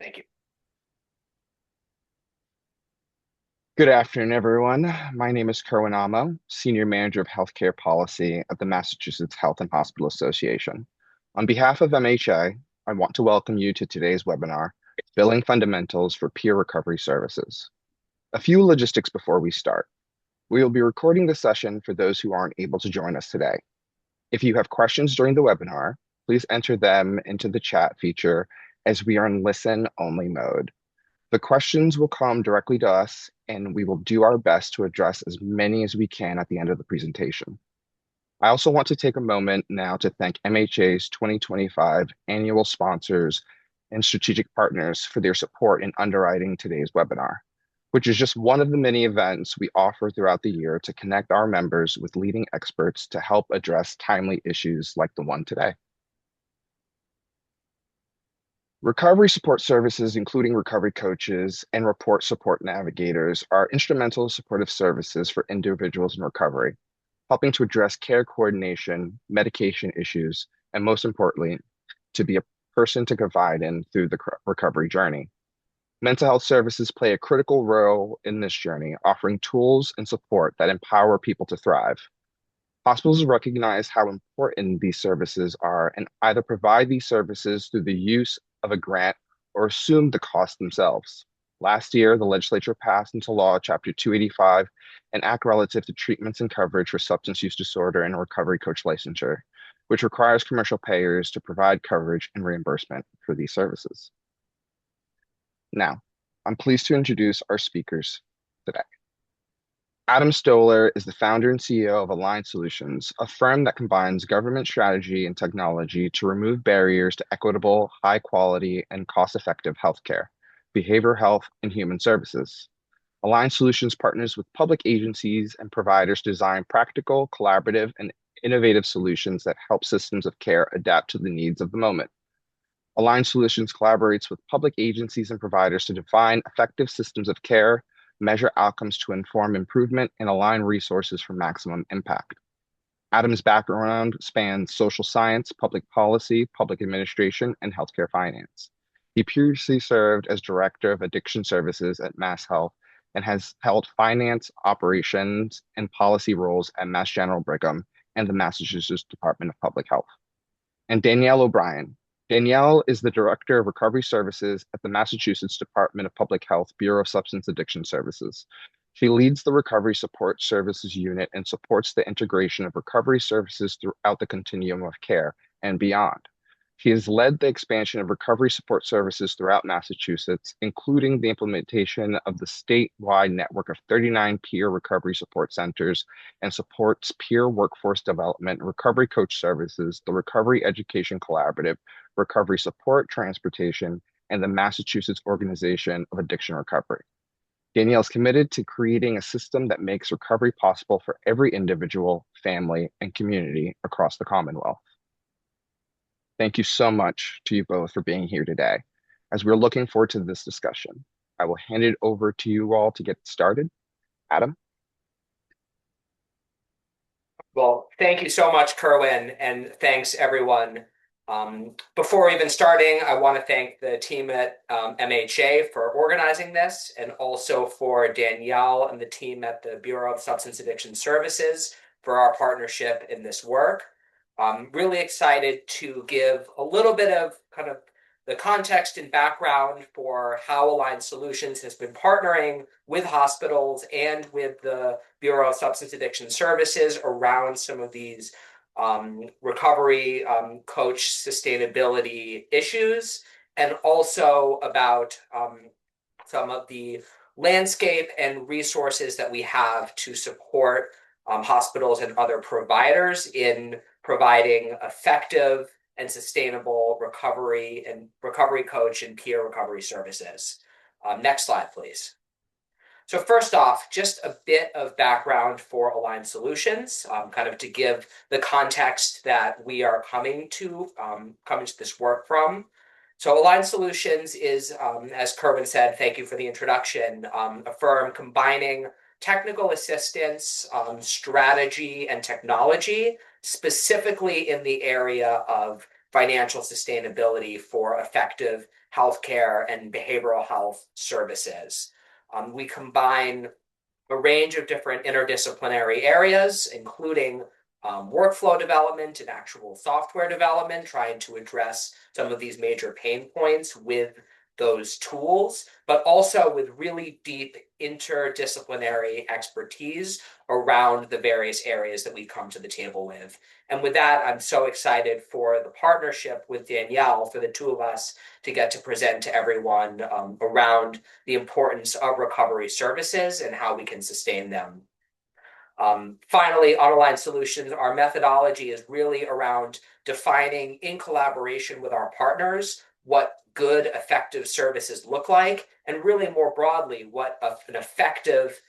Thank you. Good afternoon, everyone. My name is Kerwin Amo, Senior Manager of Healthcare Policy at the Massachusetts Health and Hospital Association. On behalf of MHA, I want to welcome you to today's webinar, Billing Fundamentals for Peer Recovery Services. A few logistics before we start. We will be recording the session for those who aren't able to join us today. If you have questions during the webinar, please enter them into the chat feature as we are in listen-only mode. The questions will come directly to us, and we will do our best to address as many as we can at the end of the presentation. I also want to take a moment now to thank MHA's 2025 annual sponsors and strategic partners for their support in underwriting today's webinar, which is just one of the many events we offer throughout the year to connect our members with leading experts to help address timely issues like the one today. Recovery support services, including recovery coaches and report support navigators, are instrumental supportive services for individuals in recovery, helping to address care coordination, medication issues, and most importantly, to be a person to confide in through the recovery journey. Mental health services play a critical role in this journey, offering tools and support that empower people to thrive. Hospitals recognize how important these services are and either provide these services through the use of a grant or assume the cost themselves. Last year, the legislature passed into law Chapter 285, an act relative to treatments and coverage for substance use disorder and recovery coach licensure, which requires commercial payers to provide coverage and reimbursement for these services. Now, I'm pleased to introduce our speakers today. Adam Stoller is the founder and CEO of Align Solutions, a firm that combines government strategy and technology to remove barriers to equitable, high quality, and cost effective healthcare, behavioral health, and human services. Align Solutions partners with public agencies and providers to design practical, collaborative, and innovative solutions that help systems of care adapt to the needs of the moment. Align Solutions collaborates with public agencies and providers to define effective systems of care, measure outcomes to inform improvement, and align resources for maximum impact. Adam's background spans social science, public policy, public administration, and healthcare finance. He previously served as Director of Addiction Services at Mass Health and has held finance, operations, and policy roles at Mass General Brigham and the Massachusetts Department of Public Health. And Danielle O'Brien. Danielle is the Director of Recovery Services at the Massachusetts Department of Public Health Bureau of Substance Addiction Services. She leads the Recovery Support Services Unit and supports the integration of recovery services throughout the continuum of care and beyond. She has led the expansion of recovery support services throughout Massachusetts, including the implementation of the statewide network of 39 peer recovery support centers, and supports peer workforce development, recovery coach services, the Recovery Education Collaborative, recovery support, transportation, and the Massachusetts Organization of Addiction Recovery. Danielle is committed to creating a system that makes recovery possible for every individual, family, and community across the Commonwealth. Thank you so much to you both for being here today. As we're looking forward to this discussion, I will hand it over to you all to get started. Adam? Well, thank you so much, Kerwin, and thanks everyone. Before even starting, I want to thank the team at MHA for organizing this, and also for Danielle and the team at the Bureau of Substance Addiction Services for our partnership in this work. I'm really excited to give a little bit of kind of the context and background for how Align Solutions has been partnering with hospitals and with the Bureau of Substance Addiction Services around some of these recovery coach sustainability issues, and also about some of the landscape and resources that we have to support hospitals and other providers in providing effective and sustainable recovery and recovery coach and peer recovery services. Next slide, please. So first off, just a bit of background for Align Solutions, kind of to give the context that we are coming to this work from. So Align Solutions is, as Kerwin said, thank you for the introduction, a firm combining technical assistance, strategy, and technology, specifically in the area of financial sustainability for effective healthcare, and behavioral health services. We combine a range of different interdisciplinary areas, including workflow development and actual software development, trying to address some of these major pain points with those tools, but also with really deep interdisciplinary expertise around the various areas that we come to the table with. And with that, I'm so excited for the partnership with Danielle, for the two of us to get to present to everyone around the importance of recovery services and how we can sustain them. Finally, Autoline Solutions, our methodology is really around defining in collaboration with our partners what good, effective services look like, and really more broadly, what an effective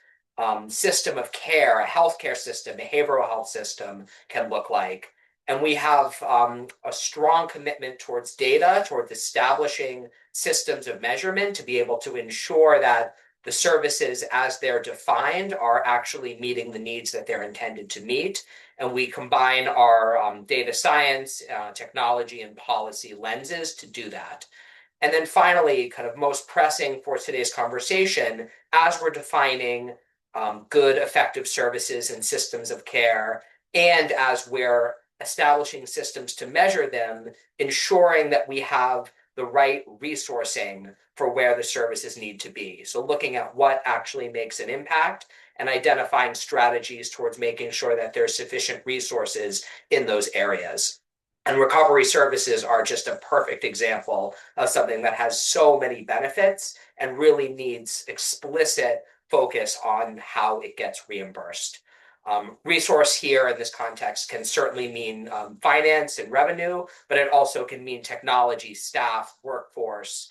system of care, a healthcare system, behavioral health system can look like. And we have a strong commitment towards data, towards establishing systems of measurement to be able to ensure that the services as they're defined are actually meeting the needs that they're intended to meet. And we combine our data science, technology, and policy lenses to do that. And then finally, kind of most pressing for today's conversation, as we're defining good, effective services and systems of care, and as we're establishing systems to measure them, ensuring that we have the right resourcing for where the services need to be. So looking at what actually makes an impact and identifying strategies towards making sure that there's sufficient resources in those areas. And recovery services are just a perfect example of something that has so many benefits and really needs explicit focus on how it gets reimbursed. Resource here in this context can certainly mean finance and revenue, but it also can mean technology, staff, workforce,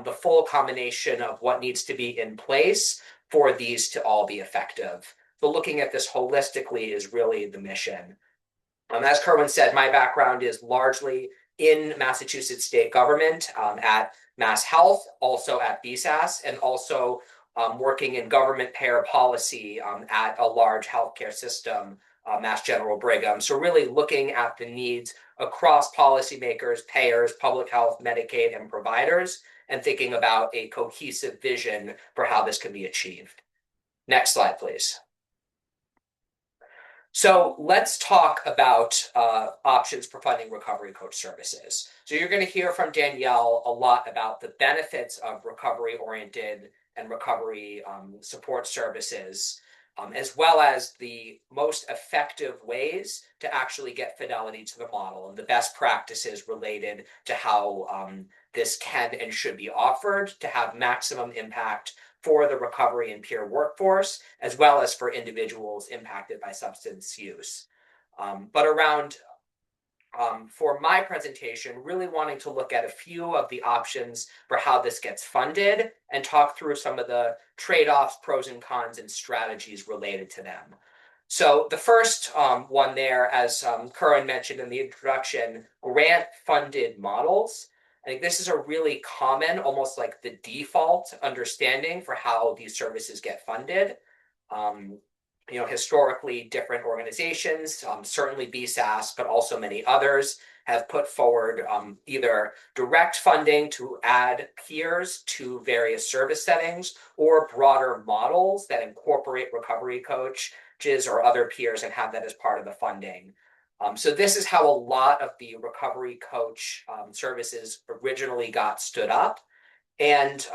the full combination of what needs to be in place for these to all be effective. So looking at this holistically is really the mission. As Kerwin said, my background is largely in Massachusetts state government at Mass Health, also at BSAS, and also working in government payer policy at a large healthcare system, Mass General Brigham. So really looking at the needs across policymakers, payers, public health, Medicaid, and providers, and thinking about a cohesive vision for how this can be achieved. Next slide, please. So let's talk about options for funding recovery coach services. So you're going to hear from Danielle a lot about the benefits of recovery-oriented and recovery support services, as well as the most effective ways to actually get fidelity to the model and the best practices related to how this can and should be offered to have maximum impact for the recovery and peer workforce, as well as for individuals impacted by substance use. For my presentation, really wanting to look at a few of the options for how this gets funded and talk through some of the trade-offs, pros and cons, and strategies related to them. So the first one there, as Curran mentioned in the introduction, grant-funded models. I think this is a really common, almost like the default understanding for how these services get funded. Historically, different organizations, certainly BSAS, but also many others, have put forward either direct funding to add peers to various service settings or broader models that incorporate recovery coaches or other peers and have that as part of the funding. So this is how a lot of the recovery coach services originally got stood up. And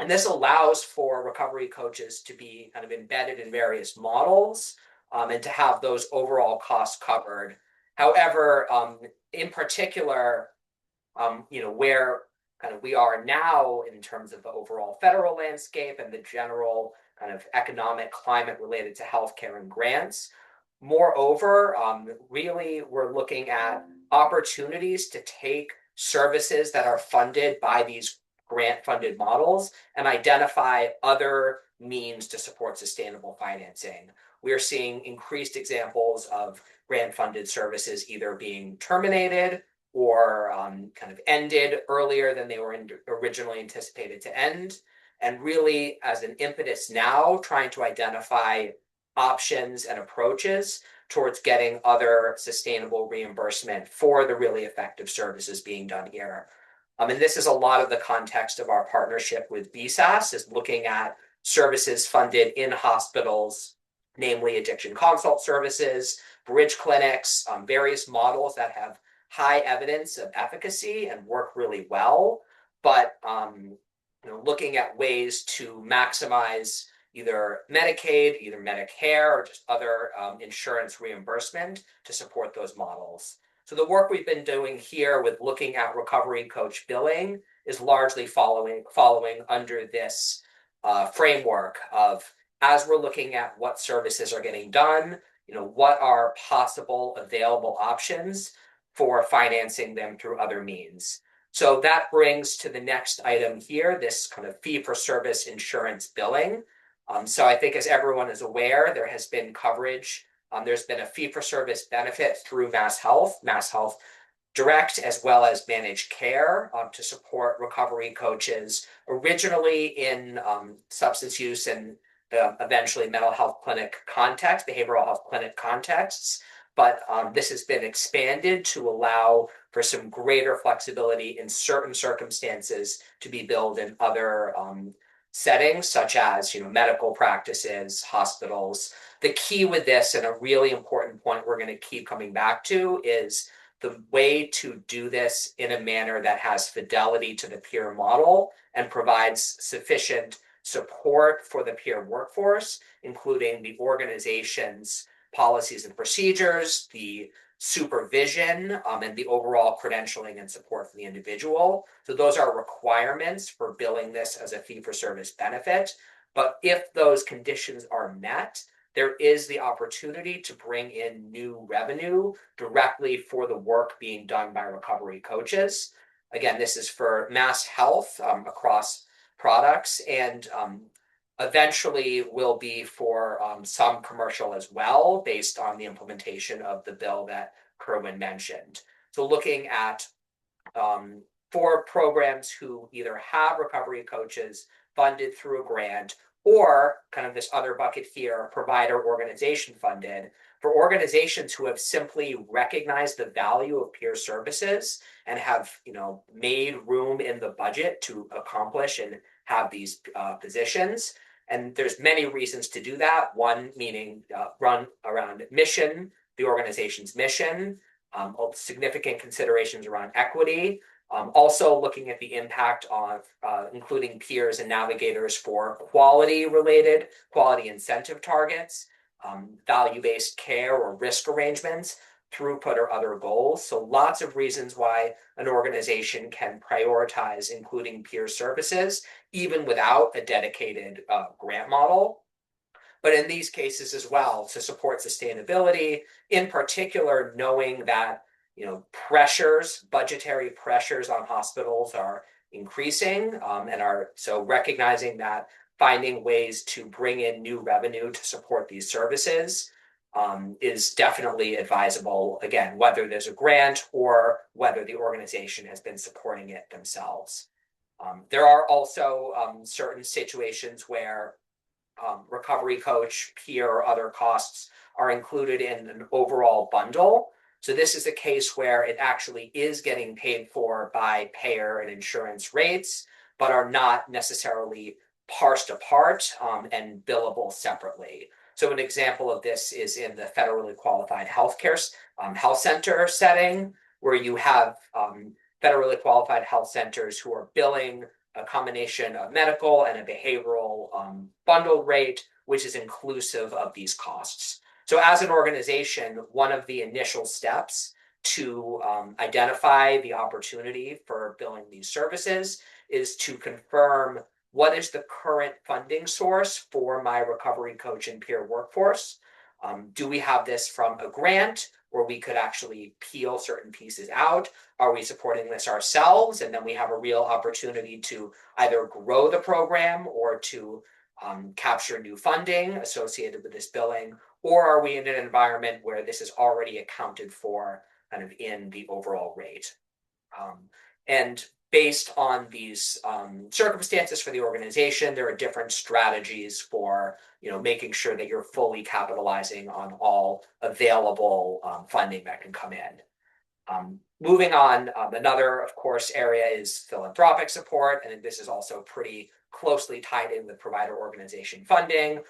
this allows for recovery coaches to be kind of embedded in various models and to have those overall costs covered. However, in particular, where kind of we are now in terms of the overall federal landscape and the general kind of economic climate related to healthcare and grants, moreover, really, we're looking at opportunities to take services that are funded by these grant-funded models and identify other means to support sustainable financing. We're seeing increased examples of grant-funded services either being terminated or kind of ended earlier than they were originally anticipated to end, and really, as an impetus now, trying to identify options and approaches towards getting other sustainable reimbursement for the really effective services being done here. And this is a lot of the context of our partnership with BSAS, is looking at services funded in hospitals, namely addiction consult services, bridge clinics, various models that have high evidence of efficacy and work really well, but looking at ways to maximize either Medicaid, either Medicare, or just other insurance reimbursement to support those models. So the work we've been doing here with looking at recovery coach billing is largely following under this framework of, as we're looking at what services are getting done, what are possible available options for financing them through other means. So that brings to the next item here, this kind of fee-for-service insurance billing. So I think, as everyone is aware, there has been coverage. There's been a fee-for-service benefit through Mass Health Direct, as well as managed care to support recovery coaches, originally in substance use and eventually mental health clinic context, behavioral health clinic contexts. But this has been expanded to allow for some greater flexibility in certain circumstances to be billed in other settings, such as medical practices, hospitals. The key with this, and a really important point we're going to keep coming back to, is the way to do this in a manner that has fidelity to the peer model and provides sufficient support for the peer workforce, including the organization's policies and procedures, the supervision, and the overall credentialing and support for the individual. So those are requirements for billing this as a fee-for-service benefit. But if those conditions are met, there is the opportunity to bring in new revenue directly for the work being done by recovery coaches. Again, this is for Mass Health across products, and eventually will be for some commercial as well, based on the implementation of the bill that Kerwin mentioned. So looking at for programs who either have recovery coaches funded through a grant, or kind of this other bucket here, provider organization funded, for organizations who have simply recognized the value of peer services and have made room in the budget to accomplish and have these positions. And there's many reasons to do that. One meaning run around mission, the organization's mission, significant considerations around equity, also looking at the impact of including peers and navigators for quality incentive targets, value-based care or risk arrangements, throughput or other goals. So lots of reasons why an organization can prioritize including peer services, even without a dedicated grant model. But in these cases as well, to support sustainability, in particular, knowing that budgetary pressures on hospitals are increasing, and are so recognizing that finding ways to bring in new revenue to support these services is definitely advisable, again, whether there's a grant or whether the organization has been supporting it themselves. There are also certain situations where recovery coach, peer, or other costs are included in an overall bundle. So this is a case where it actually is getting paid for by payer and insurance rates, but are not necessarily parsed apart and billable separately. So an example of this is in the federally qualified health center setting, where you have federally qualified health centers who are billing a combination of medical and a behavioral bundled rate, which is inclusive of these costs. So as an organization, one of the initial steps to identify the opportunity for billing these services is to confirm what is the current funding source for my recovery coach and peer workforce. Do we have this from a grant where we could actually peel certain pieces out? Are we supporting this ourselves? And then we have a real opportunity to either grow the program or to capture new funding associated with this billing, or are we in an environment where this is already accounted for kind of in the overall rate? And based on these circumstances for the organization, there are different strategies for making sure that you're fully capitalizing on all available funding that can come in. Moving on, another, of course, area is philanthropic support, and this is also pretty closely tied in with provider organization funding.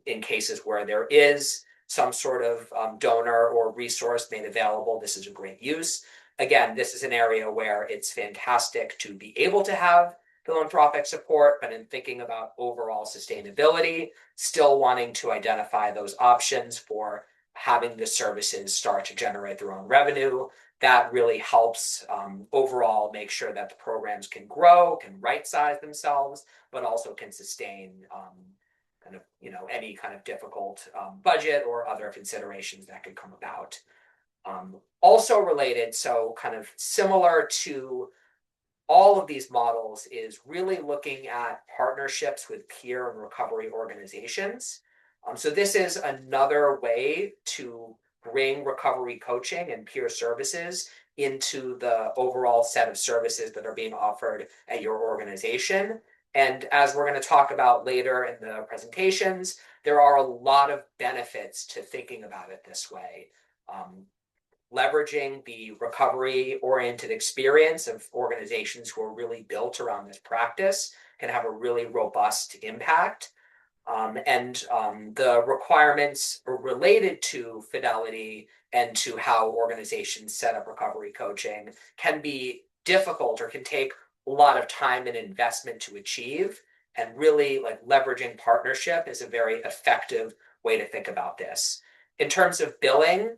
In cases where there is some sort of donor or resource made available, this is a great use. Again, this is an area where it's fantastic to be able to have philanthropic support, but in thinking about overall sustainability, still wanting to identify those options for having the services start to generate their own revenue. That really helps overall make sure that the programs can grow, can right size themselves, but also can sustain kind of, any kind of difficult budget or other considerations that could come about. Also related, so kind of similar to all of these models, is really looking at partnerships with peer and recovery organizations. So this is another way to bring recovery coaching and peer services into the overall set of services that are being offered at your organization. And as we're going to talk about later in the presentations, there are a lot of benefits to thinking about it this way. Leveraging the recovery-oriented experience of organizations who are really built around this practice can have a really robust impact. The requirements related to fidelity and to how organizations set up recovery coaching can be difficult or can take a lot of time and investment to achieve. And really, like, leveraging partnership is a very effective way to think about this. In terms of billing,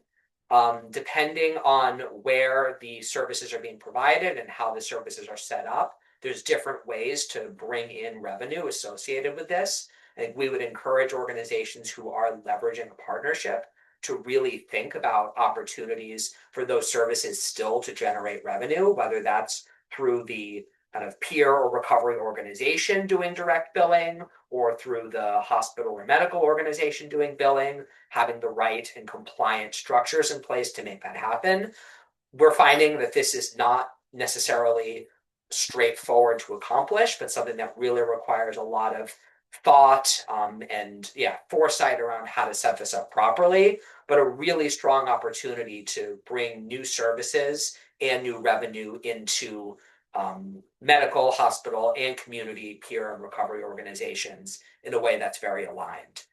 depending on where the services are being provided and how the services are set up, there's different ways to bring in revenue associated with this. I think we would encourage organizations who are leveraging a partnership to really think about opportunities for those services still to generate revenue, whether that's through the kind of peer or recovery organization doing direct billing, or through the hospital or medical organization doing billing, having the right and compliant structures in place to make that happen. We're finding that this is not necessarily straightforward to accomplish, but something that really requires a lot of thought and foresight around how to set this up properly, but a really strong opportunity to bring new services and new revenue into medical, hospital, and community peer and recovery organizations in a way that's very aligned.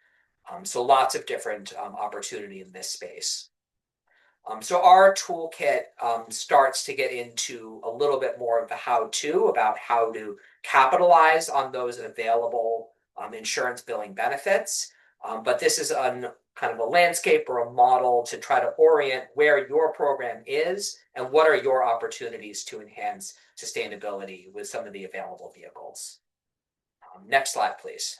So lots of different opportunity in this space. So our toolkit starts to get into a little bit more of the how-to about how to capitalize on those available insurance billing benefits. But this is kind of a landscape or a model to try to orient where your program is and what are your opportunities to enhance sustainability with some of the available vehicles. Next slide, please.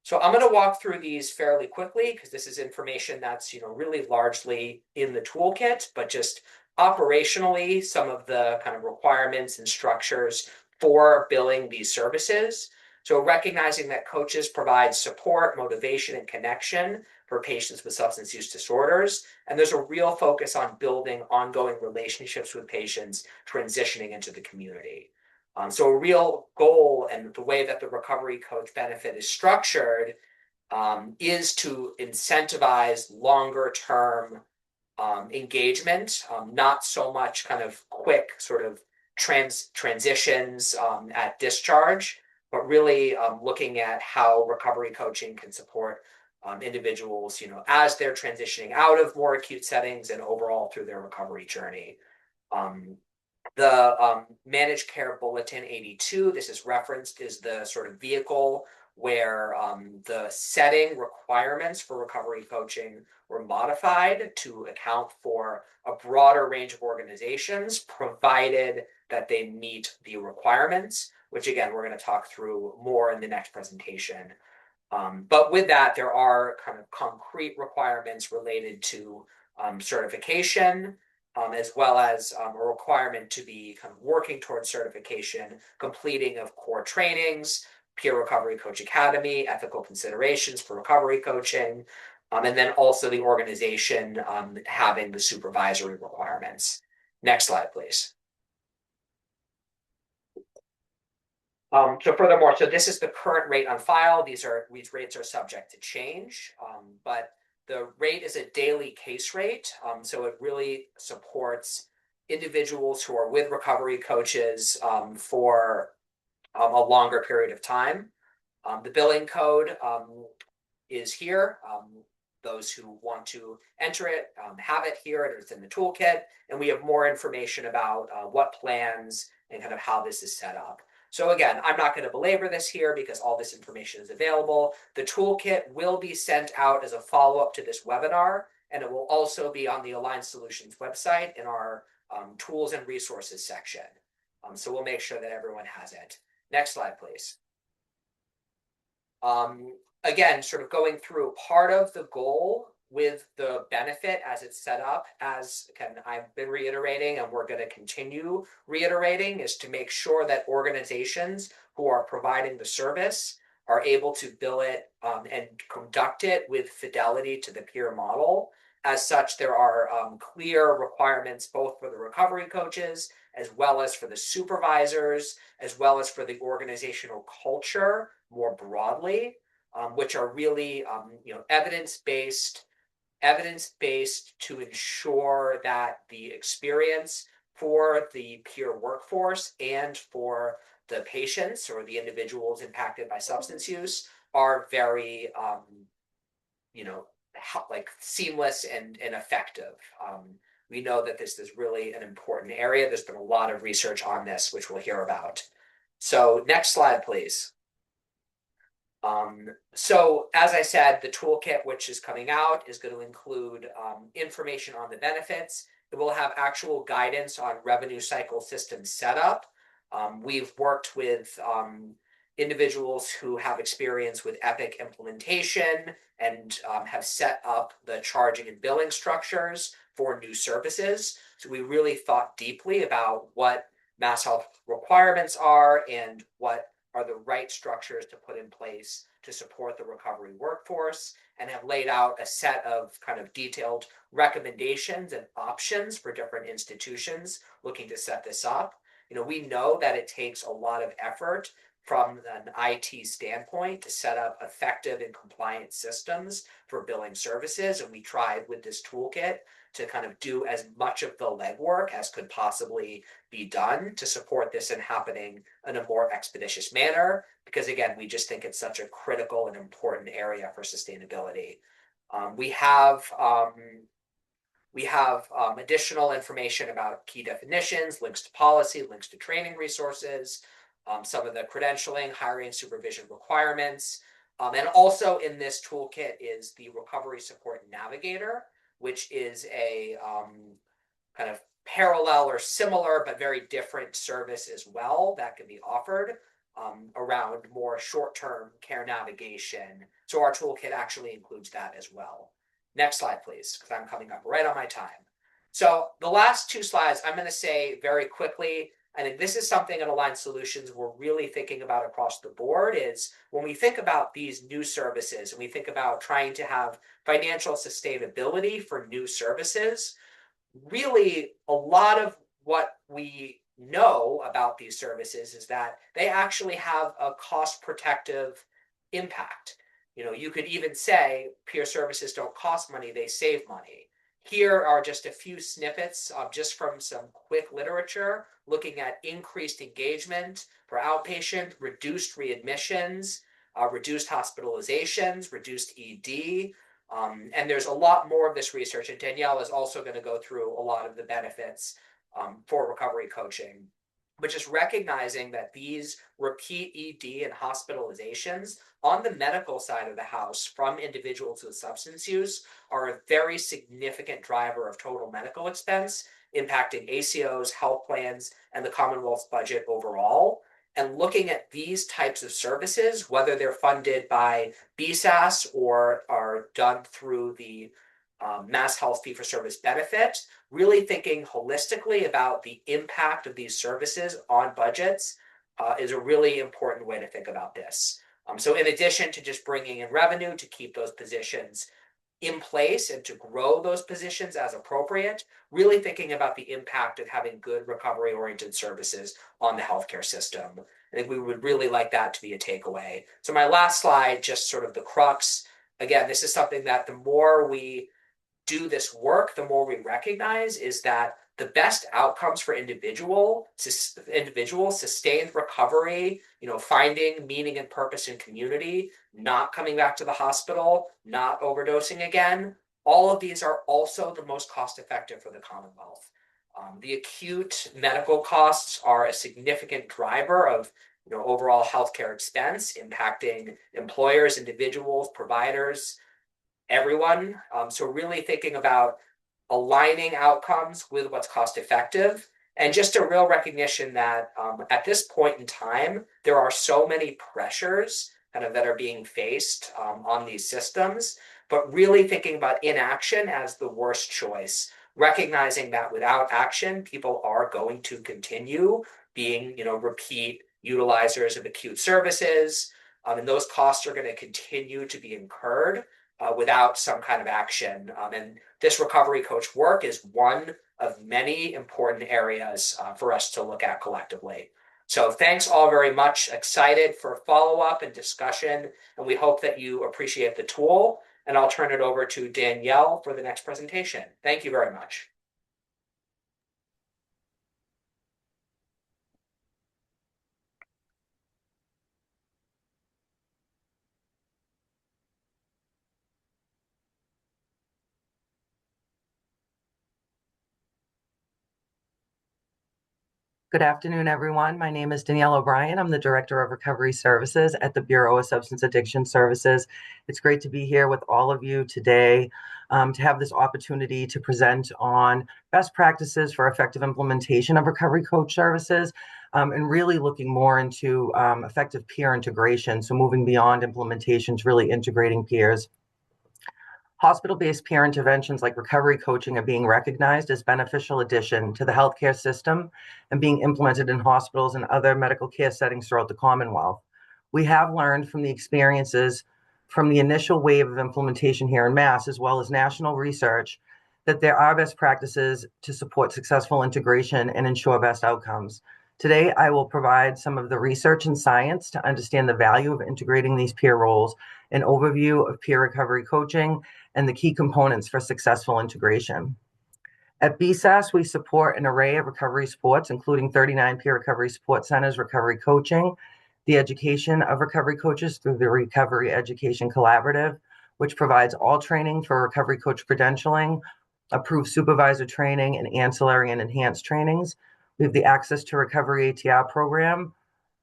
So I'm going to walk through these fairly quickly because this is information that's really largely in the toolkit, but just operationally some of the kind of requirements and structures for billing these services. So recognizing that coaches provide support, motivation, and connection for patients with substance use disorders. And there's a real focus on building ongoing relationships with patients transitioning into the community. So a real goal, and the way that the recovery coach benefit is structured, is to incentivize longer term engagement, not so much kind of quick sort of transitions at discharge, but really looking at how recovery coaching can support individuals, as they're transitioning out of more acute settings and overall through their recovery journey. The Managed Care Bulletin 82, this is referenced, is the sort of vehicle where the setting requirements for recovery coaching were modified to account for a broader range of organizations, provided that they meet the requirements, which again, we're going to talk through more in the next presentation. But with that, there are kind of concrete requirements related to certification, as well as a requirement to be kind of working towards certification, completing of core trainings, Peer Recovery Coach Academy, ethical considerations for recovery coaching, and then also the organization having the supervisory requirements. Next slide, please. So furthermore, so this is the current rate on file. These rates are subject to change, but The rate is a daily case rate, so it really supports individuals who are with recovery coaches for a longer period of time. The billing code is here. Those who want to enter it have it here. It's in the toolkit, and we have more information about what plans and kind of how this is set up. So again, I'm not going to belabor this here because all this information is available. The toolkit will be sent out as a follow-up to this webinar, and it will also be on the Align Solutions website in our tools and resources section. So we'll make sure that everyone has it. Next slide, please. Again, sort of going through part of the goal with the benefit as it's set up, as again, I've been reiterating and we're going to continue reiterating, is to make sure that organizations who are providing the service are able to bill it and conduct it with fidelity to the peer model. As such, there are clear requirements both for the recovery coaches, as well as for the supervisors, as well as for the organizational culture more broadly, which are really evidence-based to ensure that the experience for the peer workforce and for the patients or the individuals impacted by substance use are very like seamless and effective. We know that this is really an important area. There's been a lot of research on this, which we'll hear about. So next slide, please. So as I said, the toolkit, which is coming out, is going to include information on the benefits. It will have actual guidance on revenue cycle system setup. We've worked with individuals who have experience with Epic implementation and have set up the charging and billing structures for new services. So we really thought deeply about what Mass Health requirements are and what are the right structures to put in place to support the recovery workforce, and have laid out a set of kind of detailed recommendations and options for different institutions looking to set this up. We know that it takes a lot of effort from an IT standpoint to set up effective and compliant systems for billing services. And we tried with this toolkit to kind of do as much of the legwork as could possibly be done to support this and happening in a more expeditious manner. Because again, we just think it's such a critical and important area for sustainability. We have additional information about key definitions, links to policy, links to training resources, some of the credentialing, hiring, supervision requirements. And also in this toolkit is the Recovery Support Navigator, which is a kind of parallel or similar but very different service as well that can be offered around more short-term care navigation. So our toolkit actually includes that as well. Next slide, please, because I'm coming up right on my time. So the last two slides, I'm going to say very quickly. I think this is something at Align Solutions we're really thinking about across the board, is when we think about these new services and we think about trying to have financial sustainability for new services, really a lot of what we know about these services is that they actually have a cost protective impact. You could even say peer services don't cost money, they save money. Here are just a few snippets just from some quick literature looking at increased engagement for outpatient, reduced readmissions, reduced hospitalizations, reduced ED. And there's a lot more of this research, and Danielle is also going to go through a lot of the benefits for recovery coaching. But just recognizing that these repeat ED and hospitalizations on the medical side of the house from individuals with substance use are a very significant driver of total medical expense, impacting ACOs, health plans, and the Commonwealth's budget overall. And looking at these types of services, whether they're funded by BSAS or are done through the Mass Health fee-for-service benefit, really thinking holistically about the impact of these services on budgets is a really important way to think about this. So in addition to just bringing in revenue to keep those positions in place and to grow those positions as appropriate, really thinking about the impact of having good recovery-oriented services on the healthcare system. I think we would really like that to be a takeaway. So my last slide, just sort of the crux. again, this is something that the more we do this work, the more we recognize is that the best outcomes for individual sustained recovery, finding meaning and purpose in community, not coming back to the hospital, not overdosing again. All of these are also the most cost effective for the Commonwealth. The acute medical costs are a significant driver of overall healthcare expense, impacting employers, individuals, providers, everyone. So really thinking about aligning outcomes with what's cost effective, and just a real recognition that at this point in time, there are so many pressures kind of that are being faced on these systems, but really thinking about inaction as the worst choice, recognizing that without action, people are going to continue being, repeat utilizers of acute services, and those costs are going to continue to be incurred without some kind of action. And this recovery coach work is one of many important areas for us to look at collectively. So thanks all very much. Excited for follow-up and discussion, and we hope that you appreciate the tool. And I'll turn it over to Danielle for the next presentation. Thank you very much. Good afternoon, everyone. My name is Danielle O'Brien. I'm the Director of Recovery Services at the Bureau of Substance Addiction Services. It's great to be here with all of you today to have this opportunity to present on best practices for effective implementation of recovery coach services and really looking more into effective peer integration. So moving beyond implementation to really integrating peers. Hospital-based peer interventions like recovery coaching are being recognized as beneficial addition to the healthcare system and being implemented in hospitals and other medical care settings throughout the Commonwealth. We have learned from the experiences from the initial wave of implementation here in Mass, as well as national research, that there are best practices to support successful integration and ensure best outcomes. Today, I will provide some of the research and science to understand the value of integrating these peer roles, an overview of peer recovery coaching, and the key components for successful integration. At BSAS, we support an array of recovery supports, including 39 peer recovery support centers, recovery coaching, the education of recovery coaches through the Recovery Education Collaborative, which provides all training for recovery coach credentialing, approved supervisor training, and ancillary and enhanced trainings. We have the Access to Recovery ATR program,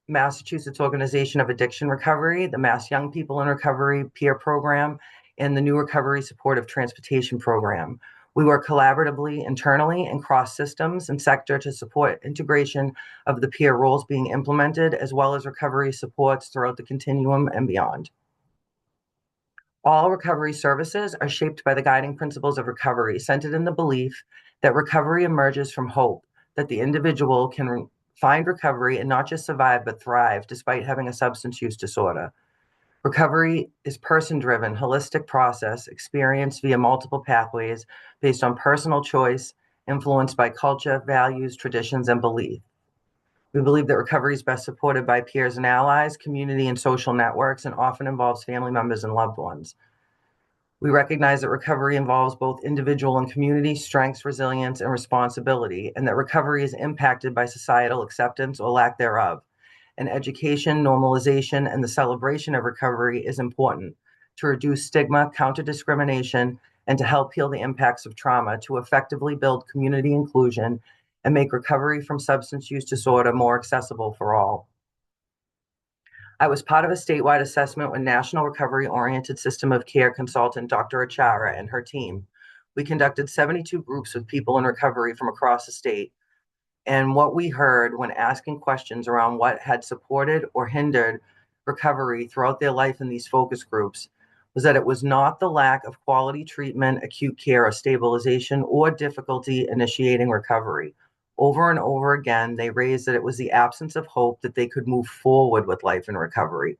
Massachusetts Organization of Addiction Recovery, the Mass Young People in Recovery peer program, and the new Recovery Supportive Transportation program. We work collaboratively internally and cross systems and sector to support integration of the peer roles being implemented, as well as recovery supports throughout the continuum and beyond. All recovery services are shaped by the guiding principles of recovery, centered in the belief that recovery emerges from hope, that the individual can find recovery and not just survive, but thrive despite having a substance use disorder. Recovery is person-driven, holistic process experienced via multiple pathways based on personal choice, influenced by culture, values, traditions, and belief. We believe that recovery is best supported by peers and allies, community and social networks, and often involves family members and loved ones. We recognize that recovery involves both individual and community strengths, resilience, and responsibility, and that recovery is impacted by societal acceptance or lack thereof. And education, normalization, and the celebration of recovery is important to reduce stigma, counter discrimination, and to help heal the impacts of trauma to effectively build community inclusion and make recovery from substance use disorder more accessible for all. I was part of a statewide assessment with National Recovery Oriented System of Care consultant Dr. Achara and her team. We conducted 72 groups with people in recovery from across the state. And what we heard when asking questions around what had supported or hindered recovery throughout their life in these focus groups was that it was not the lack of quality treatment, acute care, or stabilization, or difficulty initiating recovery. Over and over again, they raised that it was the absence of hope that they could move forward with life in recovery.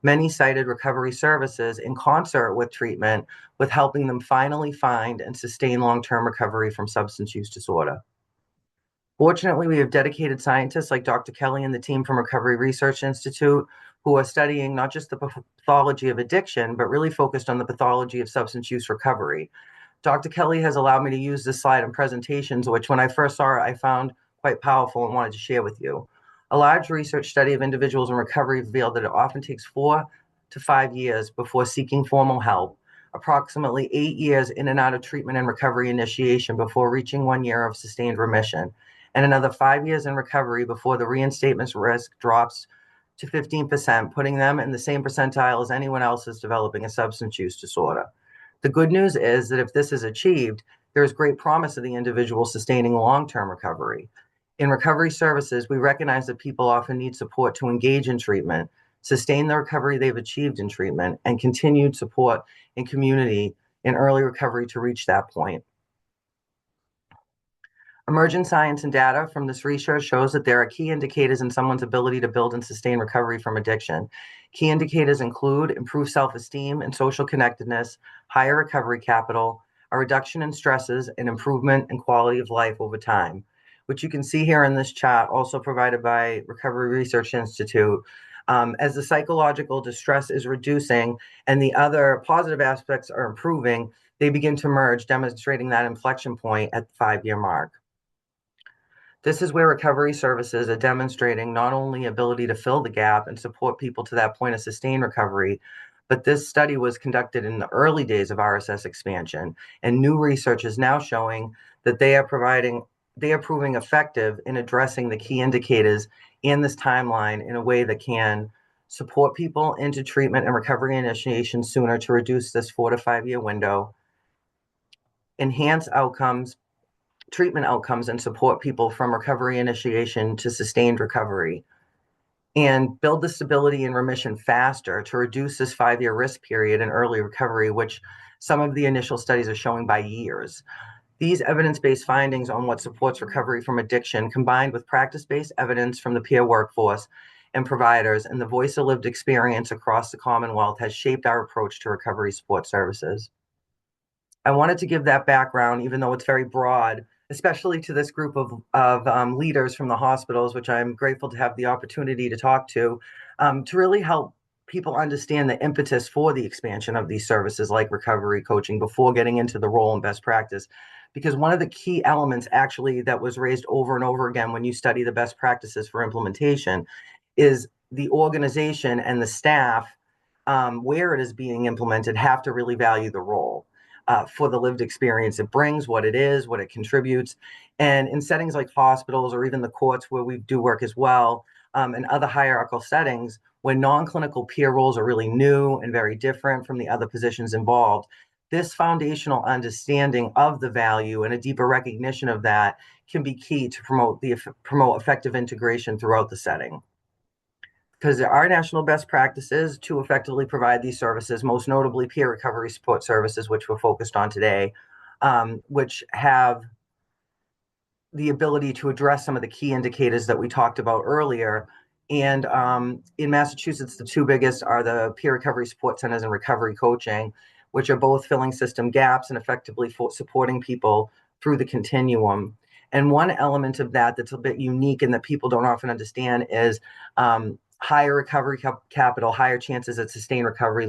Many cited recovery services in concert with treatment, with helping them finally find and sustain long-term recovery from substance use disorder. Fortunately, we have dedicated scientists like Dr. Kelly and the team from Recovery Research Institute who are studying not just the pathology of addiction, but really focused on the pathology of substance use recovery. Dr. Kelly has allowed me to use this slide in presentations, which when I first saw it, I found quite powerful and wanted to share with you. A large research study of individuals in recovery revealed that it often takes 4 to 5 years before seeking formal help, approximately 8 years in and out of treatment and recovery initiation before reaching 1 year of sustained remission, and another 5 years in recovery before the reinstatement risk drops to 15%, putting them in the same percentile as anyone else is developing a substance use disorder. The good news is that if this is achieved, there is great promise of the individual sustaining long-term recovery. In recovery services, we recognize that people often need support to engage in treatment, sustain the recovery they've achieved in treatment, and continued support in community in early recovery to reach that point. Emerging science and data from this research shows that there are key indicators in someone's ability to build and sustain recovery from addiction. Key indicators include improved self-esteem and social connectedness, higher recovery capital, a reduction in stresses, and improvement in quality of life over time, which you can see here in this chart, also provided by Recovery Research Institute. As the psychological distress is reducing and the other positive aspects are improving, they begin to merge, demonstrating that inflection point at the 5-year mark. This is where recovery services are demonstrating not only ability to fill the gap and support people to that point of sustained recovery, but this study was conducted in the early days of RSS expansion, and new research is now showing that they are proving effective in addressing the key indicators in this timeline in a way that can support people into treatment and recovery initiation sooner to reduce this 4 to 5 year window, enhance outcomes, treatment outcomes, and support people from recovery initiation to sustained recovery, and build the stability and remission faster to reduce this 5-year risk period in early recovery, which some of the initial studies are showing by years. These evidence-based findings on what supports recovery from addiction, combined with practice-based evidence from the peer workforce and providers and the voice of lived experience across the Commonwealth, has shaped our approach to recovery support services. I wanted to give that background, even though it's very broad, especially to this group of leaders from the hospitals, which I'm grateful to have the opportunity to talk to really help people understand the impetus for the expansion of these services like recovery coaching before getting into the role and best practice. Because one of the key elements actually that was raised over and over again when you study the best practices for implementation is the organization and the staff where it is being implemented have to really value the role. For the lived experience it brings, what it is, what it contributes. And in settings like hospitals or even the courts where we do work as well, and other hierarchical settings, when non-clinical peer roles are really new and very different from the other positions involved, this foundational understanding of the value and a deeper recognition of that can be key to promote effective integration throughout the setting. Because there are national best practices to effectively provide these services, most notably peer recovery support services, which we're focused on today, which have the ability to address some of the key indicators that we talked about earlier. And in Massachusetts, the two biggest are the peer recovery support centers and recovery coaching, which are both filling system gaps and effectively supporting people through the continuum. And one element of that that's a bit unique and that people don't often understand is higher recovery capital, higher chances at sustained recovery,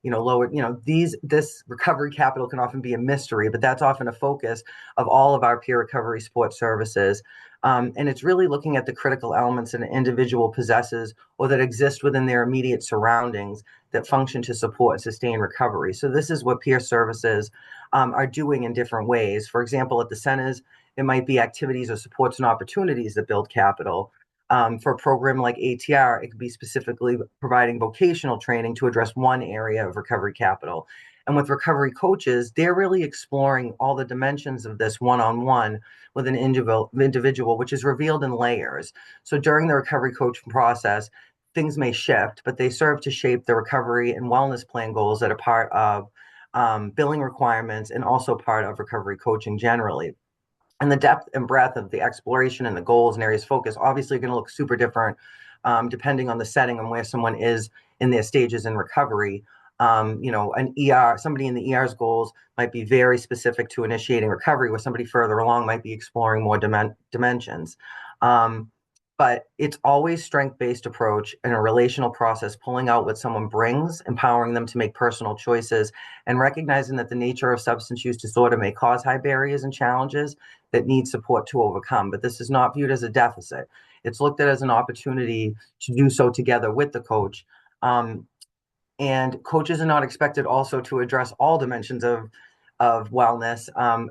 this recovery capital can often be a mystery, but that's often a focus of all of our peer recovery support services. And it's really looking at the critical elements that an individual possesses or that exist within their immediate surroundings that function to support and sustain recovery. So this is what peer services are doing in different ways. For example, at the centers, it might be activities or supports and opportunities that build capital. For a program like ATR, it could be specifically providing vocational training to address one area of recovery capital. And with recovery coaches, they're really exploring all the dimensions of this one-on-one with an individual, which is revealed in layers. So during the recovery coaching process, things may shift, but they serve to shape the recovery and wellness plan goals that are part of billing requirements and also part of recovery coaching generally. And the depth and breadth of the exploration and the goals and areas of focus obviously are going to look super different depending on the setting and where someone is in their stages in recovery. Somebody in the ER's goals might be very specific to initiating recovery, where somebody further along might be exploring more dimensions. But it's always strength-based approach and a relational process, pulling out what someone brings, empowering them to make personal choices, and recognizing that the nature of substance use disorder may cause high barriers and challenges that need support to overcome. But this is not viewed as a deficit. It's looked at as an opportunity to do so together with the coach. And coaches are not expected also to address all dimensions of wellness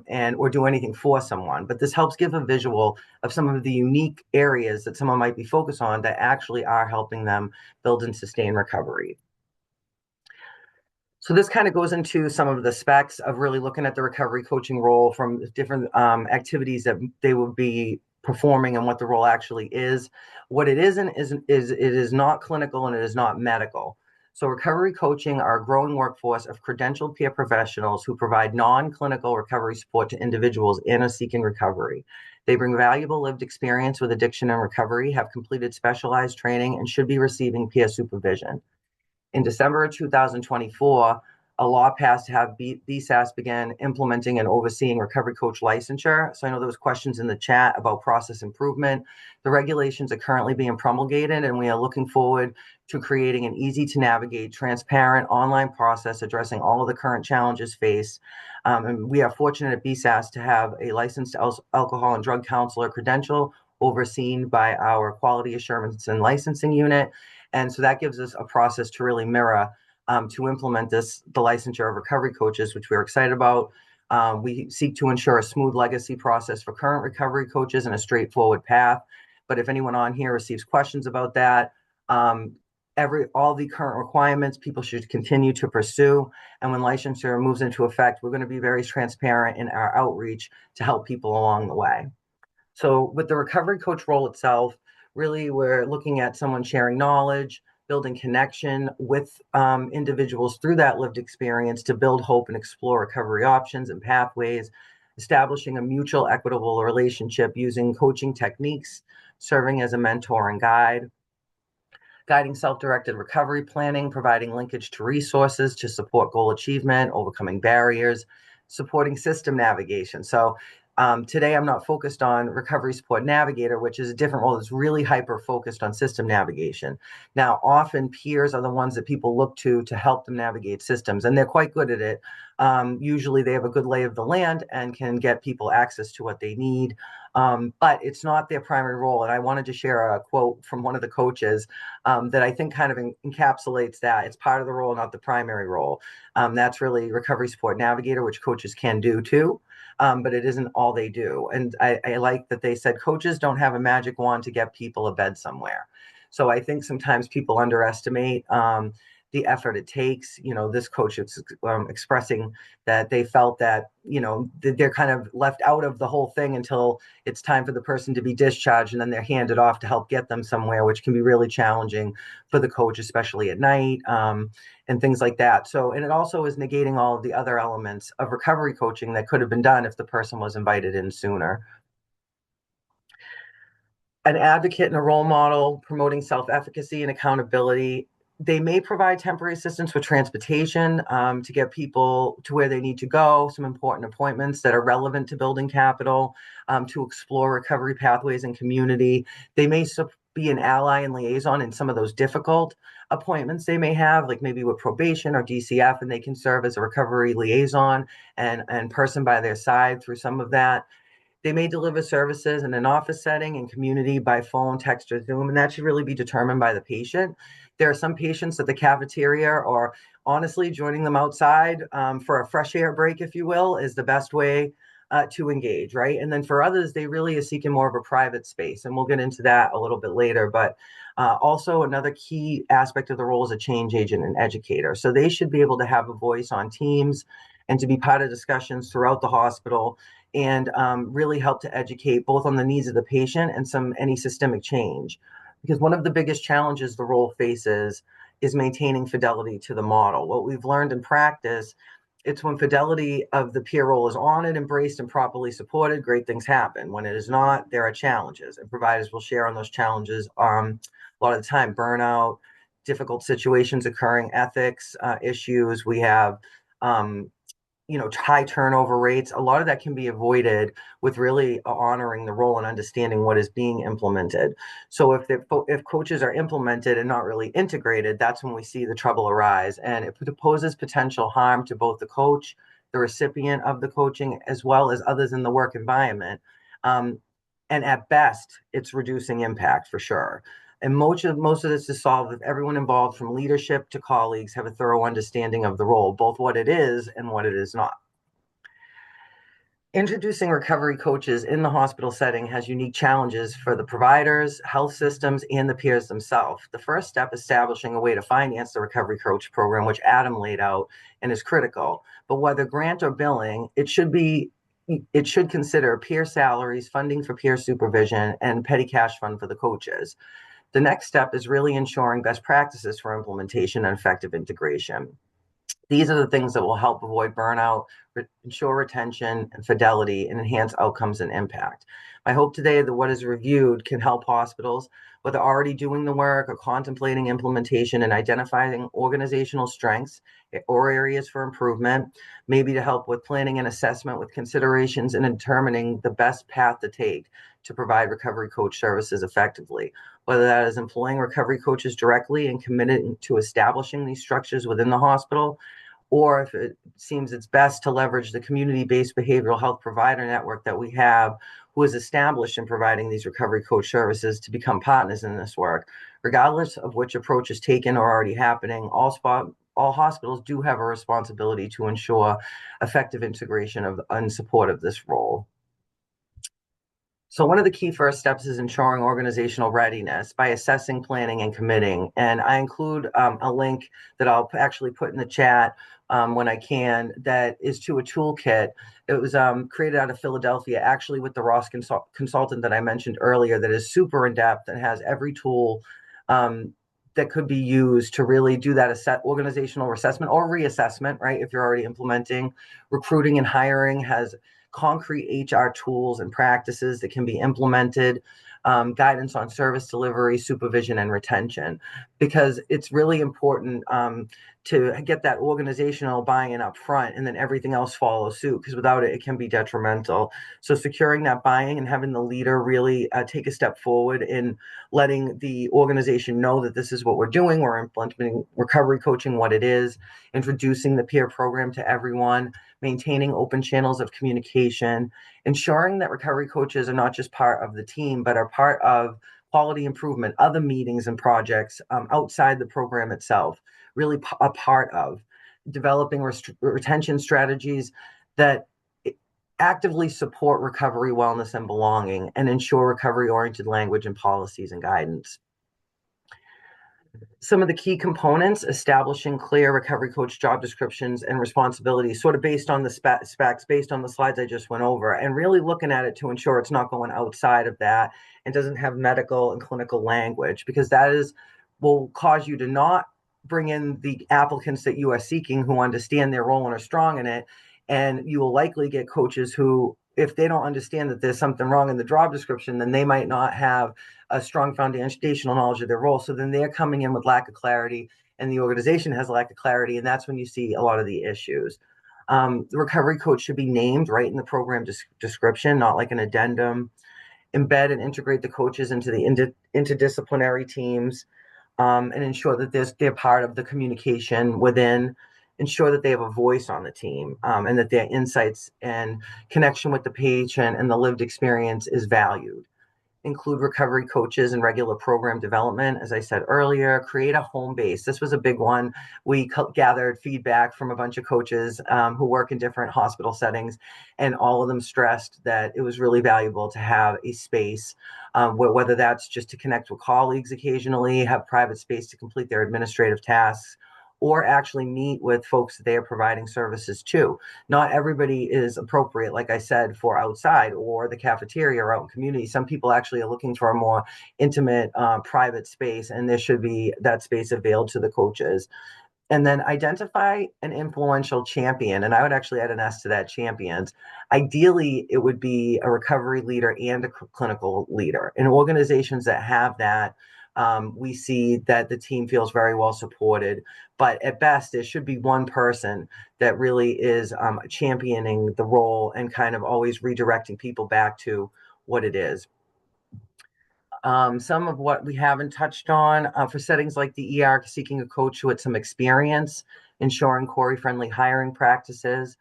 and or do anything for someone. But this helps give a visual of some of the unique areas that someone might be focused on that actually are helping them build and sustain recovery. So this kind of goes into some of the specs of really looking at the recovery coaching role from different activities that they will be performing and what the role actually is. What it isn't is it is not clinical and it is not medical. So recovery coaching are a growing workforce of credentialed peer professionals who provide non-clinical recovery support to individuals in or seeking recovery. They bring valuable lived experience with addiction and recovery, have completed specialized training, and should be receiving peer supervision. In December of 2024, a law passed to have BSAS begin implementing and overseeing recovery coach licensure. So I know there was questions in the chat about process improvement. The regulations are currently being promulgated, and we are looking forward to creating an easy to navigate, transparent online process addressing all of the current challenges faced. And we are fortunate at BSAS to have a licensed alcohol and drug counselor credential overseen by our quality assurance and licensing unit. And so that gives us a process to really mirror to implement the licensure of recovery coaches, which we're excited about. We seek to ensure a smooth legacy process for current recovery coaches and a straightforward path. But if anyone on here receives questions about that, all the current requirements people should continue to pursue. And when licensure moves into effect, we're going to be very transparent in our outreach to help people along the way. So with the recovery coach role itself, really we're looking at someone sharing knowledge, building connection with individuals through that lived experience to build hope and explore recovery options and pathways, establishing a mutual equitable relationship using coaching techniques, serving as a mentor and guide, guiding self-directed recovery planning, providing linkage to resources to support goal achievement, overcoming barriers, supporting system navigation. So today I'm not focused on recovery support navigator, which is a different role that's really hyper focused on system navigation. Now, often peers are the ones that people look to help them navigate systems, and they're quite good at it. Usually they have a good lay of the land and can get people access to what they need. But it's not their primary role. And I wanted to share a quote from one of the coaches that I think kind of encapsulates that. It's part of the role, not the primary role. That's really recovery support navigator, which coaches can do too. But it isn't all they do. And I like that they said coaches don't have a magic wand to get people a bed somewhere. So I think sometimes people underestimate the effort it takes. This coach is expressing that they felt that, they're kind of left out of the whole thing until it's time for the person to be discharged, and then they're handed off to help get them somewhere, which can be really challenging for the coach, especially at night, and things like that. So, and it also is negating all of the other elements of recovery coaching that could have been done if the person was invited in sooner. An advocate and a role model promoting self-efficacy and accountability. They may provide temporary assistance with transportation to get people to where they need to go, some important appointments that are relevant to building capital, to explore recovery pathways and community. They may be an ally and liaison in some of those difficult appointments they may have, like maybe with probation or DCF, and they can serve as a recovery liaison and person by their side through some of that. They may deliver services in an office setting and community by phone, text, or Zoom, and that should really be determined by the patient. There are some patients at the cafeteria, or honestly, joining them outside for a fresh air break, if you will, is the best way to engage, right? And then for others, they really are seeking more of a private space, and we'll get into that a little bit later. But also another key aspect of the role is a change agent and educator. So they should be able to have a voice on teams and to be part of discussions throughout the hospital and really help to educate both on the needs of the patient and any systemic change. Because one of the biggest challenges the role faces is maintaining fidelity to the model. What we've learned in practice, it's when fidelity of the peer role is honored, embraced, and properly supported, great things happen. When it is not, there are challenges, and providers will share on those challenges a lot of the time. Burnout, difficult situations occurring, ethics issues. We have high turnover rates. A lot of that can be avoided with really honoring the role and understanding what is being implemented. So if coaches are implemented and not really integrated, that's when we see the trouble arise, and it poses potential harm to both the coach, the recipient of the coaching, as well as others in the work environment. And at best, it's reducing impact for sure. And most of this is solved if everyone involved, from leadership to colleagues, have a thorough understanding of the role, both what it is and what it is not. Introducing recovery coaches in the hospital setting has unique challenges for the providers, health systems, and the peers themselves. The first step is establishing a way to finance the recovery coach program, which Adam laid out and is critical. But whether grant or billing, it should consider peer salaries, funding for peer supervision, and petty cash fund for the coaches. The next step is really ensuring best practices for implementation and effective integration. These are the things that will help avoid burnout, ensure retention and fidelity, and enhance outcomes and impact. I hope today that what is reviewed can help hospitals, whether already doing the work or contemplating implementation, and identifying organizational strengths or areas for improvement, maybe to help with planning and assessment with considerations and determining the best path to take to provide recovery coach services effectively, whether that is employing recovery coaches directly and committed to establishing these structures within the hospital, or if it seems it's best to leverage the community-based behavioral health provider network that we have, who is established in providing these recovery coach services, to become partners in this work. Regardless of which approach is taken or already happening, all hospitals do have a responsibility to ensure effective integration of and support of this role. So one of the key first steps is ensuring organizational readiness by assessing, planning, and committing. And I include a link that I'll actually put in the chat when I can, that is to a toolkit. It was created out of Philadelphia, actually with the Ross consultant that I mentioned earlier, that is super in-depth and has every tool that could be used to really do that organizational assessment or reassessment, right? If you're already implementing. Recruiting and hiring has concrete HR tools and practices that can be implemented, guidance on service delivery, supervision, and retention, because it's really important to get that organizational buy-in up front, and then everything else follows suit, because without it, it can be detrimental. So securing that buy-in and having the leader really take a step forward in letting the organization know that this is what we're doing. We're implementing recovery coaching, what it is, introducing the peer program to everyone, maintaining open channels of communication, ensuring that recovery coaches are not just part of the team, but are part of quality improvement, other meetings and projects outside the program itself, really a part of developing retention strategies that actively support recovery, wellness, and belonging, and ensure recovery-oriented language and policies and guidance. Some of the key components: establishing clear recovery coach job descriptions and responsibilities, sort of based on the specs, based on the slides I just went over, and really looking at it to ensure it's not going outside of that and doesn't have medical and clinical language, because that will cause you to not bring in the applicants that you are seeking who understand their role and are strong in it. And you will likely get coaches who, if they don't understand that there's something wrong in the job description, then they might not have a strong foundational knowledge of their role. So then they're coming in with lack of clarity, and the organization has a lack of clarity, and that's when you see a lot of the issues. The recovery coach should be named right in the program description, not like an addendum. Embed and integrate the coaches into the interdisciplinary teams, and ensure that they're part of the communication within. Ensure that they have a voice on the team, and that their insights and connection with the patient and the lived experience is valued. Include recovery coaches in regular program development. As I said earlier, create a home base. This was a big one. We gathered feedback from a bunch of coaches who work in different hospital settings, and all of them stressed that it was really valuable to have a space whether that's just to connect with colleagues occasionally, have private space to complete their administrative tasks, or actually meet with folks that they are providing services to. Not everybody is appropriate, like I said, for outside or the cafeteria or out in community. Some people actually are looking for a more intimate, private space, and there should be that space available to the coaches. And then identify an influential champion. And I would actually add an S to that, champions. Ideally, it would be a recovery leader and a clinical leader. In organizations that have that, we see that the team feels very well supported. But at best, there should be one person that really is championing the role and kind of always redirecting people back to what it is. Some of what we haven't touched on for settings like the ER, seeking a coach with some experience, ensuring Corey-friendly hiring practices,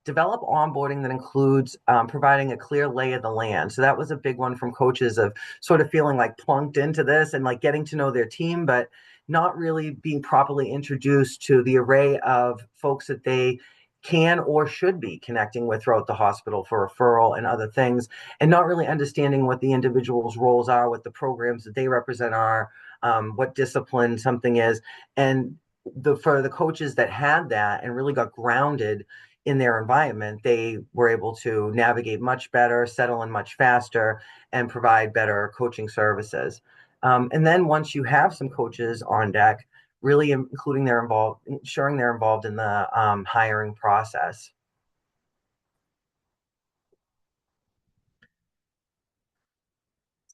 develop onboarding that includes providing a clear lay of the land. So that was a big one from coaches of sort of feeling like plunked into this and like getting to know their team, but not really being properly introduced to the array of folks that they can or should be connecting with throughout the hospital for referral and other things, and not really understanding what the individual's roles are, what the programs that they represent are, what discipline something is. And for the coaches that had that and really got grounded in their environment, they were able to navigate much better, settle in much faster, and provide better coaching services. And then once you have some coaches on deck, really ensuring they're involved in the hiring process.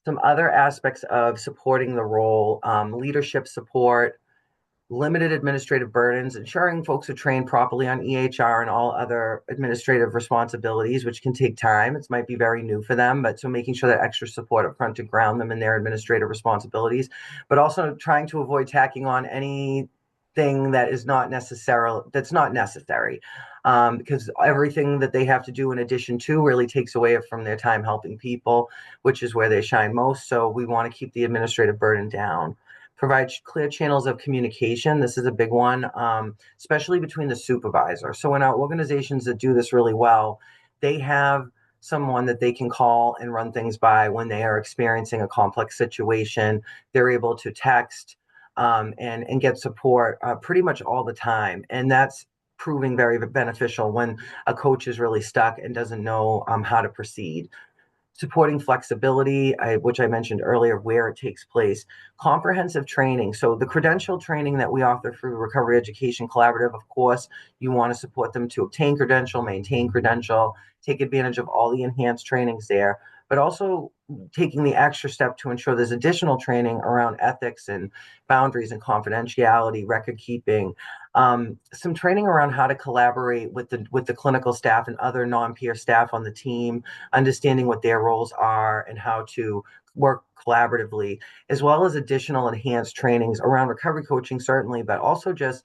Some other aspects of supporting the role, leadership support, limited administrative burdens, ensuring folks are trained properly on EHR and all other administrative responsibilities, which can take time. It might be very new for them, but so making sure that extra support up front to ground them in their administrative responsibilities, but also trying to avoid tacking on anything that is not necessary, because everything that they have to do in addition to really takes away from their time helping people, which is where they shine most. So we want to keep the administrative burden down. Provide clear channels of communication. This is a big one, especially between the supervisor. So in our organizations that do this really well, they have someone that they can call and run things by when they are experiencing a complex situation. They're able to text and get support pretty much all the time. And that's proving very beneficial when a coach is really stuck and doesn't know how to proceed. Supporting flexibility, which I mentioned earlier, where it takes place, comprehensive training. So the credential training that we offer through Recovery Education Collaborative, of course, you want to support them to obtain credential, maintain credential, take advantage of all the enhanced trainings there, but also taking the extra step to ensure there's additional training around ethics and boundaries and confidentiality, record keeping, some training around how to collaborate with the clinical staff and other non-peer staff on the team, understanding what their roles are and how to work collaboratively, as well as additional enhanced trainings around recovery coaching, certainly, but also just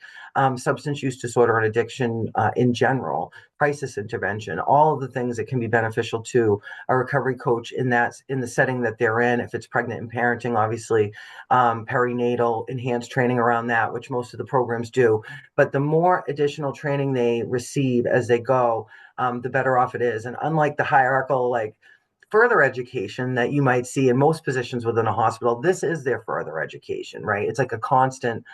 substance use disorder and addiction in general, crisis intervention, all of the things that can be beneficial to a recovery coach in the setting that they're in. If it's pregnant and parenting, obviously, perinatal enhanced training around that, which most of the programs do. But the more additional training they receive as they go, the better off it is. And unlike the hierarchical, like further education that you might see in most positions within a hospital, this is their further education, right? It's like a constant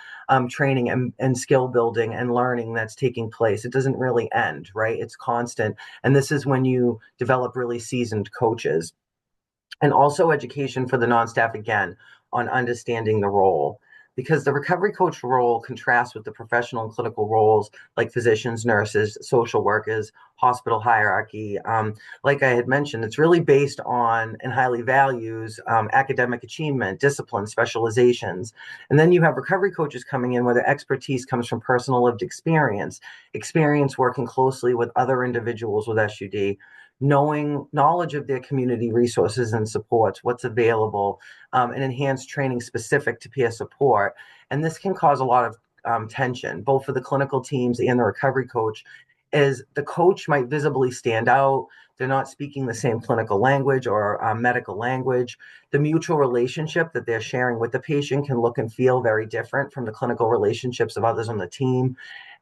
training and skill building and learning that's taking place. It doesn't really end, right? It's constant. And this is when you develop really seasoned coaches. And also education for the non-staff, again, on understanding the role, because the recovery coach role contrasts with the professional and clinical roles like physicians, nurses, social workers, hospital hierarchy. Like I had mentioned, it's really based on and highly values academic achievement, discipline, specializations. And then you have recovery coaches coming in where their expertise comes from personal lived experience working closely with other individuals with SUD, knowledge of their community resources and supports, what's available, and enhanced training specific to peer support. And this can cause a lot of tension, both for the clinical teams and the recovery coach, as the coach might visibly stand out. They're not speaking the same clinical language or medical language. The mutual relationship that they're sharing with the patient can look and feel very different from the clinical relationships of others on the team.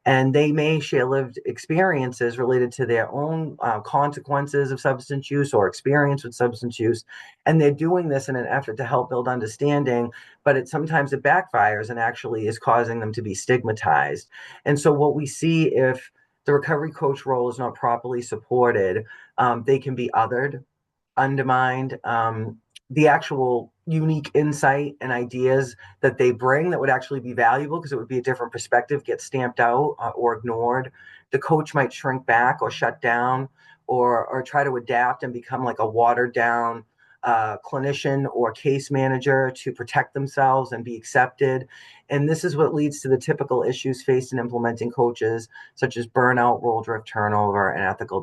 And they may share lived experiences related to their own consequences of substance use or experience with substance use. And they're doing this in an effort to help build understanding, but sometimes it backfires and actually is causing them to be stigmatized. And so what we see, if the recovery coach role is not properly supported, they can be othered, undermined. The actual unique insight and ideas that they bring that would actually be valuable because it would be a different perspective get stamped out or ignored. The coach might shrink back or shut down or try to adapt and become like a watered down clinician or case manager to protect themselves and be accepted. And this is what leads to the typical issues faced in implementing coaches, such as burnout, role drift, turnover, and ethical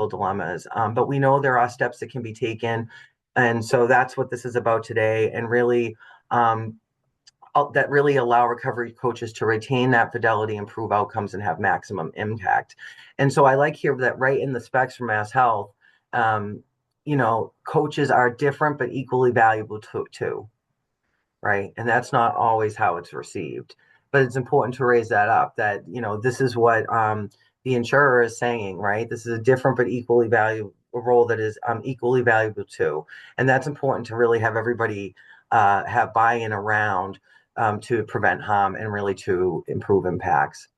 dilemmas. But we know there are steps that can be taken. And so that's what this is about today, and really that really allow recovery coaches to retain that fidelity, improve outcomes, and have maximum impact. And so I like here that right in the specs for Mass Health, coaches are different but equally valuable too, right? And that's not always how it's received. But it's important to raise that up, that, this is what the insurer is saying, right? This is a different but equally valuable role that is equally valuable too. And that's important to really have everybody have buy-in around to prevent harm and really to improve impacts.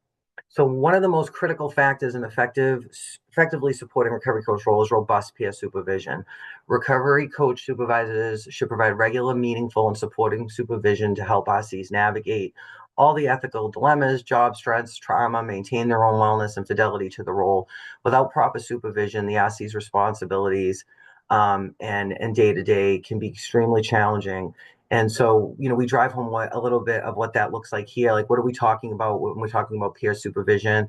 So one of the most critical factors in effectively supporting recovery coach role is robust peer supervision. Recovery coach supervisors should provide regular, meaningful, and supporting supervision to help RCs navigate all the ethical dilemmas, job stress, trauma, maintain their own wellness and fidelity to the role. Without proper supervision, the RC's responsibilities and day-to-day can be extremely challenging. And so, we drive home a little bit of what that looks like here. Like, what are we talking about when we're talking about peer supervision?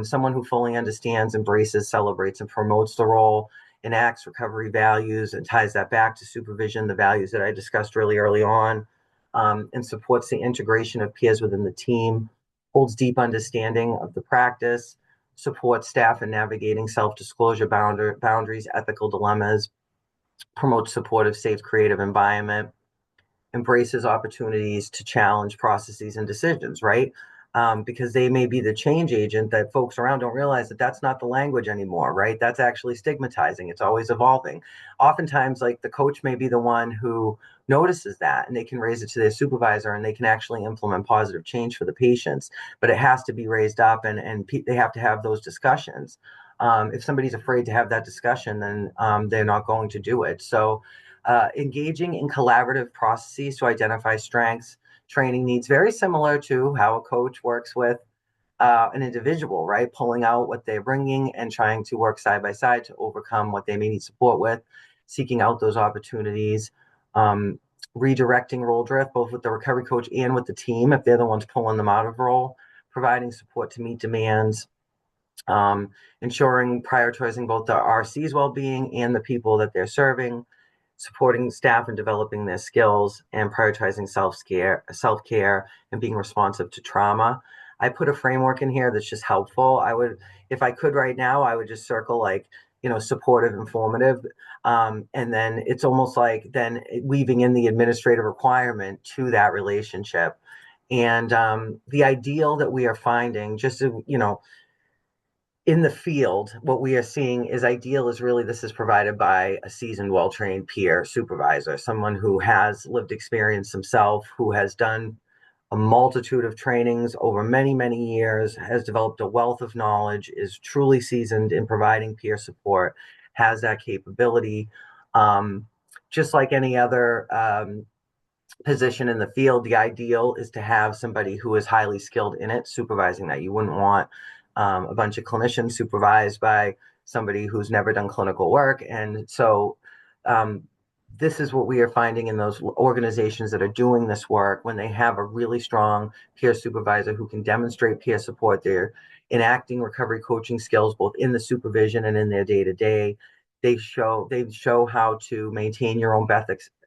Someone who fully understands, embraces, celebrates, and promotes the role, enacts recovery values, and ties that back to supervision, the values that I discussed really early on, and supports the integration of peers within the team, holds deep understanding of the practice, supports staff in navigating self-disclosure boundaries, ethical dilemmas, promotes supportive, safe, creative environment, embraces opportunities to challenge processes and decisions, right? Because they may be the change agent that folks around don't realize that that's not the language anymore, right? That's actually stigmatizing. It's always evolving. Oftentimes, like, the coach may be the one who notices that, and they can raise it to their supervisor, and they can actually implement positive change for the patients. But it has to be raised up, and they have to have those discussions. If somebody's afraid to have that discussion, then they're not going to do it. So engaging in collaborative processes to identify strengths, training needs, very similar to how a coach works with an individual, right? Pulling out what they're bringing and trying to work side by side to overcome what they may need support with, seeking out those opportunities, redirecting role drift, both with the recovery coach and with the team, if they're the ones pulling them out of role, providing support to meet demands, ensuring prioritizing both the RC's well-being and the people that they're serving, supporting staff and developing their skills, and prioritizing self-care and being responsive to trauma. I put a framework in here that's just helpful. If I could right now, I would just circle, like, supportive, informative. And then it's almost like then weaving in the administrative requirement to that relationship. And the ideal that we are finding, just to, in the field, what we are seeing is ideal is really this is provided by a seasoned, well-trained peer supervisor, someone who has lived experience himself, who has done a multitude of trainings over many, many years, has developed a wealth of knowledge, is truly seasoned in providing peer support, has that capability. Just like any other position in the field, the ideal is to have somebody who is highly skilled in it, supervising that. You wouldn't want a bunch of clinicians supervised by somebody who's never done clinical work. And so this is what we are finding in those organizations that are doing this work. When they have a really strong peer supervisor who can demonstrate peer support, they're enacting recovery coaching skills both in the supervision and in their day-to-day. They show how to maintain your own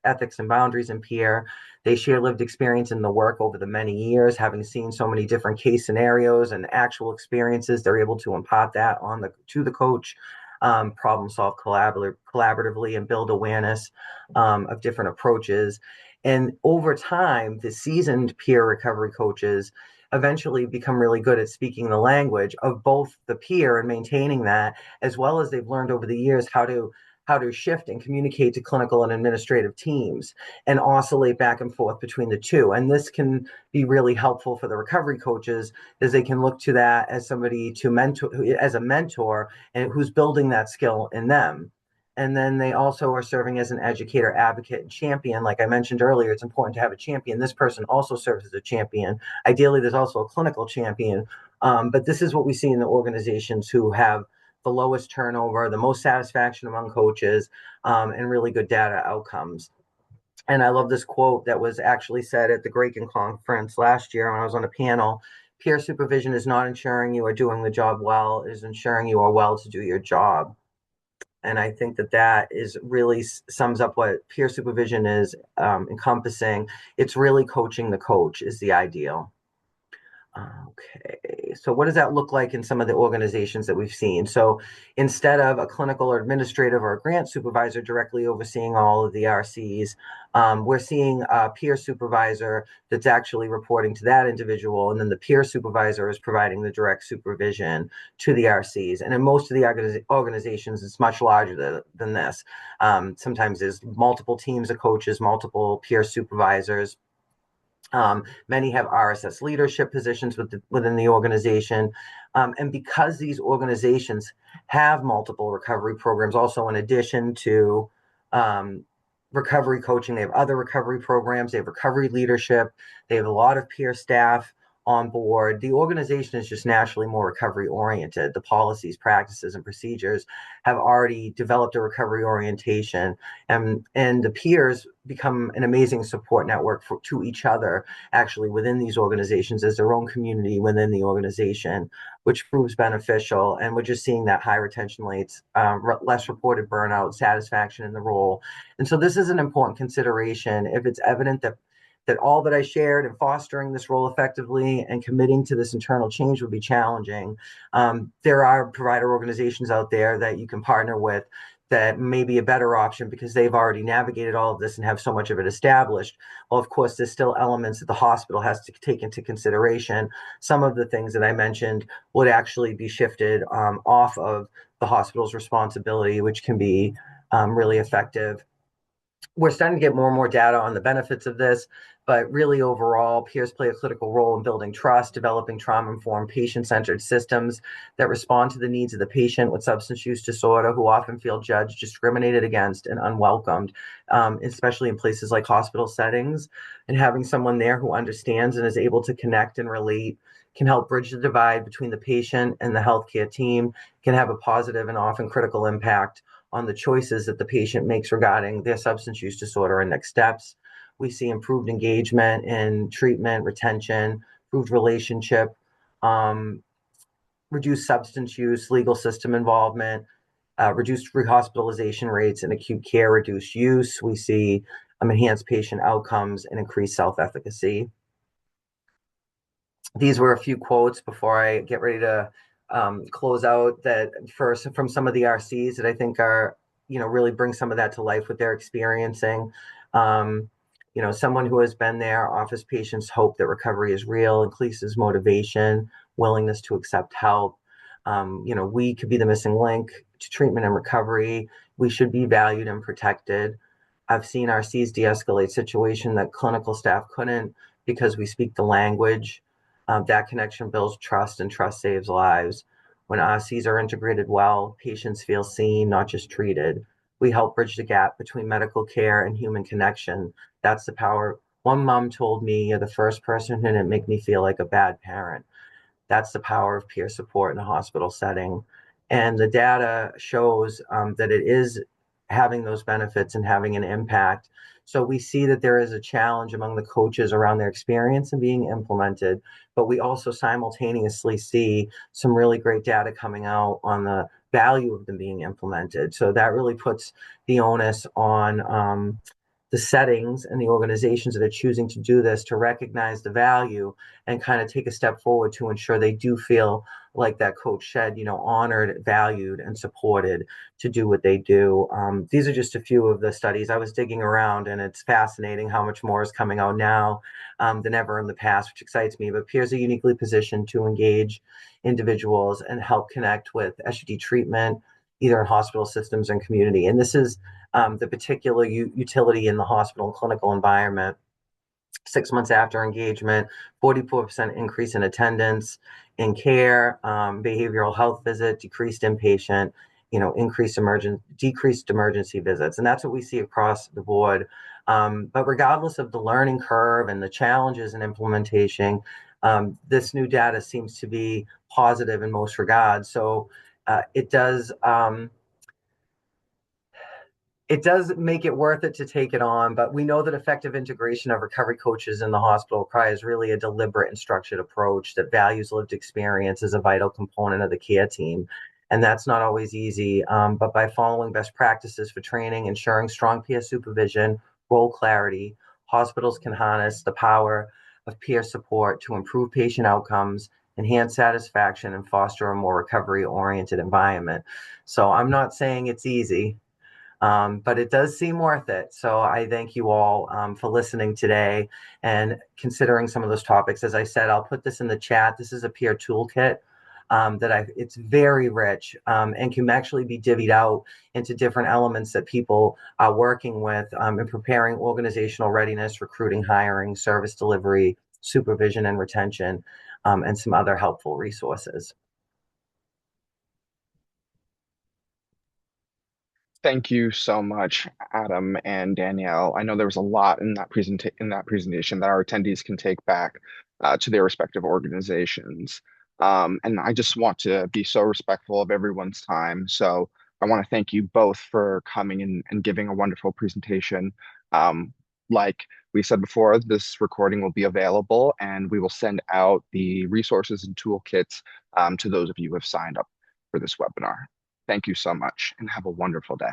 ethics and boundaries in peer. They share lived experience in the work over the many years, having seen so many different case scenarios and actual experiences. They're able to impart that to the coach, problem solve collaboratively, and build awareness of different approaches. And over time, the seasoned peer recovery coaches eventually become really good at speaking the language of both the peer and maintaining that, as well as they've learned over the years how to shift and communicate to clinical and administrative teams and oscillate back and forth between the two. And this can be really helpful for the recovery coaches, as they can look to that as somebody to mentor, as a mentor, and who's building that skill in them. And then they also are serving as an educator, advocate, and champion. Like I mentioned earlier, it's important to have a champion. This person also serves as a champion. Ideally, there's also a clinical champion. But this is what we see in the organizations who have the lowest turnover, the most satisfaction among coaches, and really good data outcomes. And I love this quote that was actually said at the Graken conference last year when I was on a panel. Peer supervision is not ensuring you are doing the job well, it is ensuring you are well to do your job. And I think that that is really sums up what peer supervision is encompassing. It's really coaching the coach is the ideal. Okay, so what does that look like in some of the organizations that we've seen? So instead of a clinical or administrative or a grant supervisor directly overseeing all of the RCs, we're seeing a peer supervisor that's actually reporting to that individual, and then the peer supervisor is providing the direct supervision to the RCs. And in most of the organizations, it's much larger than this. Sometimes there's multiple teams of coaches, multiple peer supervisors. Many have RSS leadership positions within the organization. And because these organizations have multiple recovery programs, also in addition to recovery coaching, they have other recovery programs, they have recovery leadership, they have a lot of peer staff on board. The organization is just naturally more recovery oriented. The policies, practices, and procedures have already developed a recovery orientation, and the peers become an amazing support network to each other actually within these organizations as their own community within the organization, which proves beneficial. And we're just seeing that high retention rates, less reported burnout, satisfaction in the role. And so this is an important consideration. If it's evident that all that I shared in fostering this role effectively and committing to this internal change would be challenging, there are provider organizations out there that you can partner with that may be a better option because they've already navigated all of this and have so much of it established. Well, of course, there's still elements that the hospital has to take into consideration. Some of the things that I mentioned would actually be shifted off of the hospital's responsibility, which can be really effective. We're starting to get more and more data on the benefits of this, but really overall, peers play a critical role in building trust, developing trauma-informed, patient-centered systems that respond to the needs of the patient with substance use disorder who often feel judged, discriminated against, and unwelcomed, especially in places like hospital settings. And having someone there who understands and is able to connect and relate can help bridge the divide between the patient and the healthcare team, can have a positive and often critical impact on the choices that the patient makes regarding their substance use disorder and next steps. We see improved engagement in treatment, retention, improved relationship, reduced substance use, legal system involvement, reduced rehospitalization rates and acute care, reduced use. We see enhanced patient outcomes and increased self-efficacy. These were a few quotes before I get ready to close out that first from some of the RCs that I think are, really bring some of that to life with their experiencing. Someone who has been there offers patients hope that recovery is real, increases motivation, willingness to accept help. We could be the missing link to treatment and recovery. We should be valued and protected. I've seen RCs de-escalate situation that clinical staff couldn't because we speak the language. That connection builds trust, and trust saves lives. When RCs are integrated well, patients feel seen, not just treated. We help bridge the gap between medical care and human connection. That's the power. One mom told me, "You're the first person who didn't make me feel like a bad parent." That's the power of peer support in a hospital setting. And the data shows that it is having those benefits and having an impact. So we see that there is a challenge among the coaches around their experience and being implemented, but we also simultaneously see some really great data coming out on the value of them being implemented. So that really puts the onus on the settings and the organizations that are choosing to do this to recognize the value and kind of take a step forward to ensure they do feel like that coach said, honored, valued, and supported to do what they do. These are just a few of the studies. I was digging around, and it's fascinating how much more is coming out now than ever in the past, which excites me. But peers are uniquely positioned to engage individuals and help connect with SUD treatment, either in hospital systems and community. And this is the particular utility in the hospital and clinical environment. 6 months after engagement, 44% increase in attendance in care, behavioral health visit, decreased inpatient, decreased emergency visits. And that's what we see across the board. But regardless of the learning curve and the challenges in implementation, this new data seems to be positive in most regards. So it does make it worth it to take it on, but we know that effective integration of recovery coaches in the hospital requires really a deliberate and structured approach that values lived experience as a vital component of the care team. And that's not always easy, but by following best practices for training, ensuring strong peer supervision, role clarity, hospitals can harness the power of peer support to improve patient outcomes, enhance satisfaction, and foster a more recovery-oriented environment. So I'm not saying it's easy, but it does seem worth it. So I thank you all for listening today and considering some of those topics. As I said, I'll put this in the chat. This is a peer toolkit it's very rich and can actually be divvied out into different elements that people are working with in preparing organizational readiness, recruiting, hiring, service delivery, supervision, and retention, and some other helpful resources. Thank you so much, Adam and Danielle. I know there was a lot in that presentation that our attendees can take back to their respective organizations. And I just want to be so respectful of everyone's time. So I want to thank you both for coming and giving a wonderful presentation. Like we said before, this recording will be available and we will send out the resources and toolkits to those of you who have signed up for this webinar. Thank you so much and have a wonderful day.